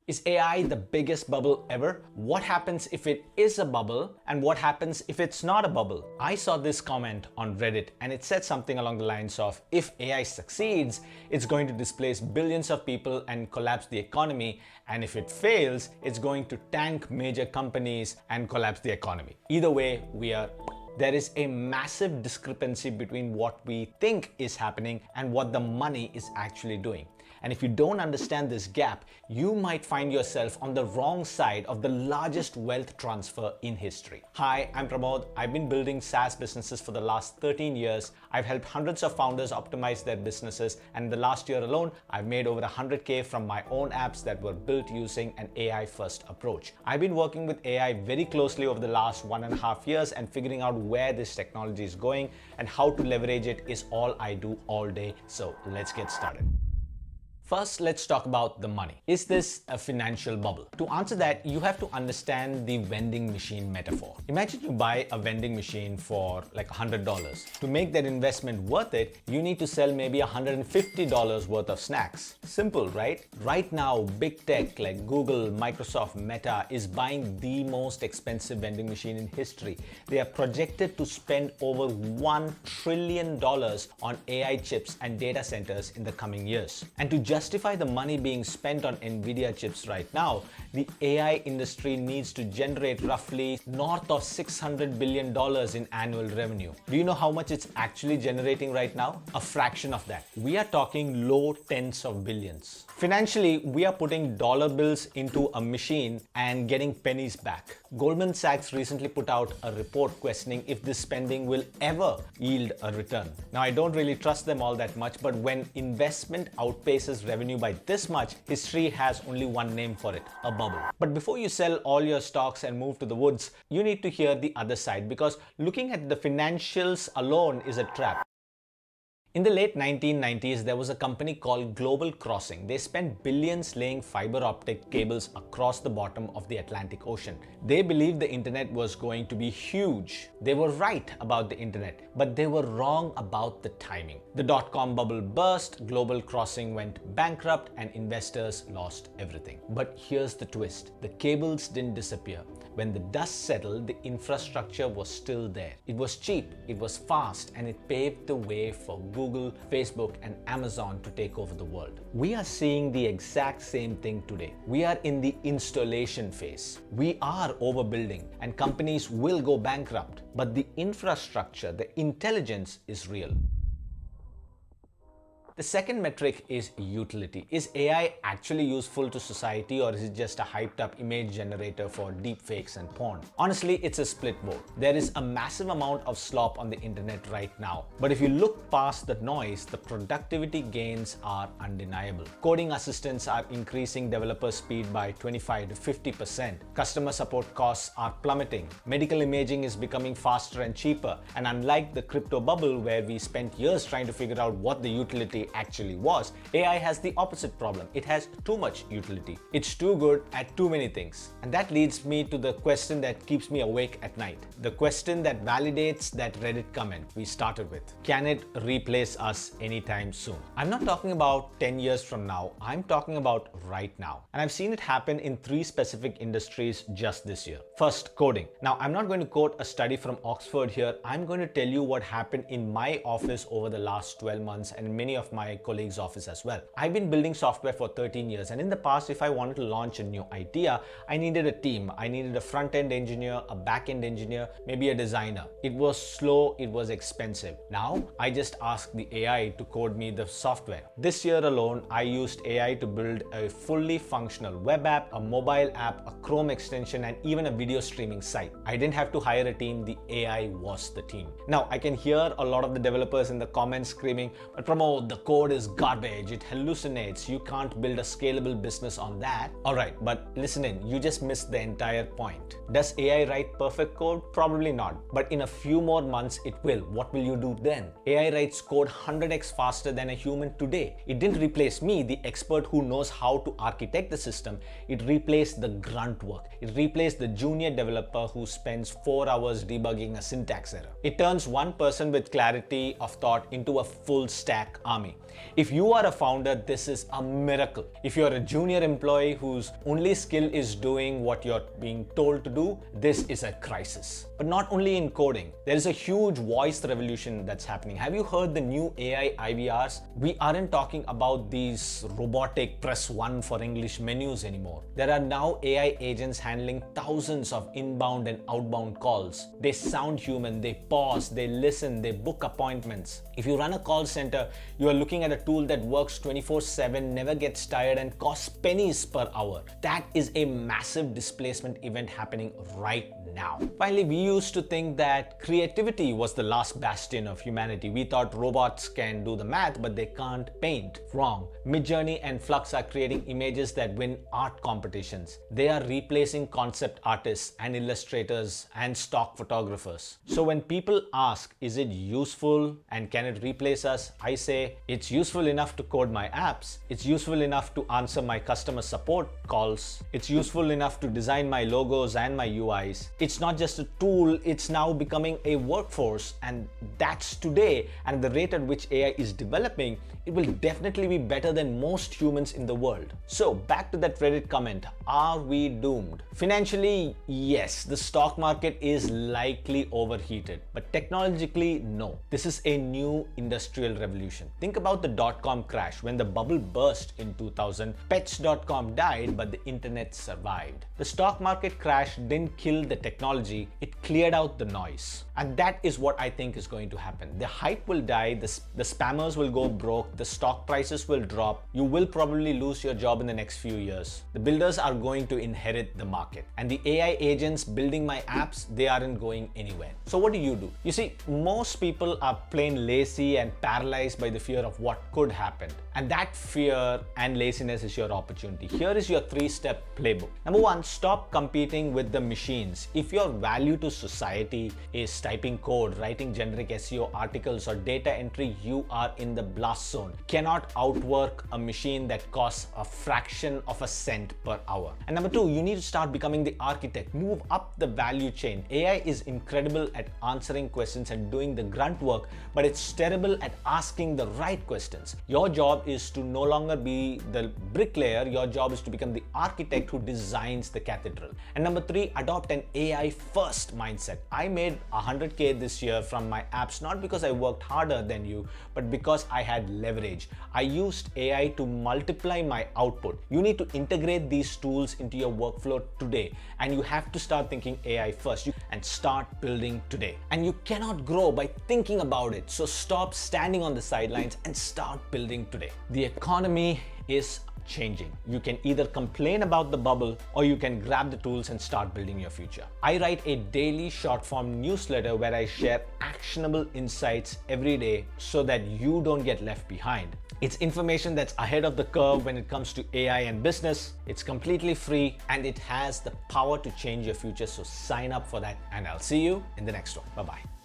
Is AI the biggest bubble ever? What happens if it is a bubble? And what happens if it's not a bubble? I saw this comment on Reddit and it said something along the lines of, if AI succeeds, it's going to displace billions of people and collapse the economy. And if it fails, it's going to tank major companies and collapse the economy. Either way, there is a massive discrepancy between what we think is happening and what the money is actually doing. And if you don't understand this gap, you might find yourself on the wrong side of the largest wealth transfer in history. Hi, I'm Pramod. I've been building SaaS businesses for the last 13 years. I've helped hundreds of founders optimize their businesses, and the last year alone, I've made over 100K from my own apps that were built using an AI-first approach. I've been working with AI very closely over the last 1.5 years, and figuring out where this technology is going and how to leverage it is all I do all day. So let's get started. First, let's talk about the money. Is this a financial bubble? To answer that, you have to understand the vending machine metaphor. Imagine you buy a vending machine for like $100. To make that investment worth it, you need to sell maybe $150 worth of snacks. Simple, right? Right now, big tech like Google, Microsoft, Meta is buying the most expensive vending machine in history. They are projected to spend over $1 trillion on AI chips and data centers in the coming years. And to justify the money being spent on Nvidia chips right now, the AI industry needs to generate roughly north of $600 billion in annual revenue. Do you know how much it's actually generating right now? A fraction of that. We are talking low tens of billions. Financially, we are putting dollar bills into a machine and getting pennies back. Goldman Sachs recently put out a report questioning if this spending will ever yield a return. Now, I don't really trust them all that much, but when investment outpaces revenue by this much, history has only one name for it: a bubble. But before you sell all your stocks and move to the woods, you need to hear the other side, because looking at the financials alone is a trap. In the late 1990s, there was a company called Global Crossing. They spent billions laying fiber optic cables across the bottom of the Atlantic Ocean. They believed the internet was going to be huge. They were right about the internet, but they were wrong about the timing. The dot-com bubble burst, Global Crossing went bankrupt, and investors lost everything. But here's the twist. The cables didn't disappear. When the dust settled, the infrastructure was still there. It was cheap, it was fast, and it paved the way for Google, Facebook, and Amazon to take over the world. We are seeing the exact same thing today. We are in the installation phase. We are overbuilding, and companies will go bankrupt. But the infrastructure, the intelligence is real. The second metric is utility. Is AI actually useful to society, or is it just a hyped up image generator for deepfakes and porn? Honestly, it's a split vote. There is a massive amount of slop on the internet right now. But if you look past the noise, the productivity gains are undeniable. Coding assistants are increasing developer speed by 25 to 50%. Customer support costs are plummeting. Medical imaging is becoming faster and cheaper. And unlike the crypto bubble where we spent years trying to figure out what the utility actually was, AI has the opposite problem. It has too much utility. It's too good at too many things. And that leads me to the question that keeps me awake at night. The question that validates that Reddit comment we started with. Can it replace us anytime soon? I'm not talking about 10 years from now. I'm talking about right now. And I've seen it happen in 3 specific industries just this year. First, coding. Now, I'm not going to quote a study from Oxford here. I'm going to tell you what happened in my office over the last 12 months and many of my colleagues' office as well. I've been building software for 13 years, and in the past, if I wanted to launch a new idea, I needed a team. I needed a front-end engineer, a back-end engineer, maybe a designer. It was slow, it was expensive. Now, I just ask the AI to code me the software. This year alone, I used AI to build a fully functional web app, a mobile app, a Chrome extension, and even a video streaming site. I didn't have to hire a team, the AI was the team. Now, I can hear a lot of the developers in the comments screaming, but Pramod, the code is garbage, it hallucinates, you can't build a scalable business on that. Alright, but listen in, you just missed the entire point. Does AI write perfect code? Probably not, but in a few more months it will. What will you do then? AI writes code 100x faster than a human today. It didn't replace me, the expert who knows how to architect the system. It replaced the grunt work. It replaced the junior developer who spends 4 hours debugging a syntax error. It turns one person with clarity of thought into a full stack army. If you are a founder, this is a miracle. If you're a junior employee whose only skill is doing what you're being told to do, this is a crisis. But not only in coding, there is a huge voice revolution that's happening. Have you heard the new AI IVRs? We aren't talking about these robotic press 1 for English menus anymore. There are now AI agents handling thousands of inbound and outbound calls. They sound human, they pause, they listen, they book appointments. If you run a call center, you are looking at a tool that works 24/7, never gets tired, and costs pennies per hour. That is a massive displacement event happening right now. Finally, we used to think that creativity was the last bastion of humanity. We thought robots can do the math, but they can't paint. Wrong. Midjourney and Flux are creating images that win art competitions. They are replacing concept artists and illustrators and stock photographers. So when people ask, is it useful and can it replace us? I say, it's useful enough to code my apps. It's useful enough to answer my customer support calls. It's useful enough to design my logos and my UIs. It's not just a tool, it's now becoming a workforce, and that's today. And the rate at which AI is developing, it will definitely be better than most humans in the world. So back to that Reddit comment, are we doomed? Financially, yes, the stock market is likely overheated, but technologically, no. This is a new industrial revolution. Think about the dot-com crash. When the bubble burst in 2000, pets.com died, but the internet survived. The stock market crash didn't kill the technology, it cleared out the noise. And that is what I think is going to happen. The hype will die, the spammers will go broke, the stock prices will drop, you will probably lose your job in the next few years. The builders are going to inherit the market. And the AI agents building my apps, they aren't going anywhere. So what do? You see, most people are plain lazy and paralyzed by the fear of what could happen. And that fear and laziness is your opportunity. Here is your 3-step playbook. Number 1, stop competing with the machines. If your value to society is typing code, writing generic SEO articles, or data entry, you are in the blast zone. You cannot outwork a machine that costs a fraction of a cent per hour. And number 2, you need to start becoming the architect. Move up the value chain. AI is incredible at answering questions and doing the grunt work, but it's terrible at asking the right questions. Your job is to no longer be the bricklayer. Your job is to become the architect who designs the cathedral. And number 3, adopt an AI first mindset. I made 100K this year from my apps, not because I worked harder than you, but because I had leverage. I used AI to multiply my output. You need to integrate these tools into your workflow today, and you have to start thinking AI first and start building today. And you cannot grow by thinking about it. So stop standing on the sidelines and start building today. The economy is changing. You can either complain about the bubble or you can grab the tools and start building your future. I write a daily short form newsletter where I share actionable insights every day so that you don't get left behind. It's information that's ahead of the curve when it comes to AI and business. It's completely free and it has the power to change your future. So sign up for that and I'll see you in the next one. Bye-bye.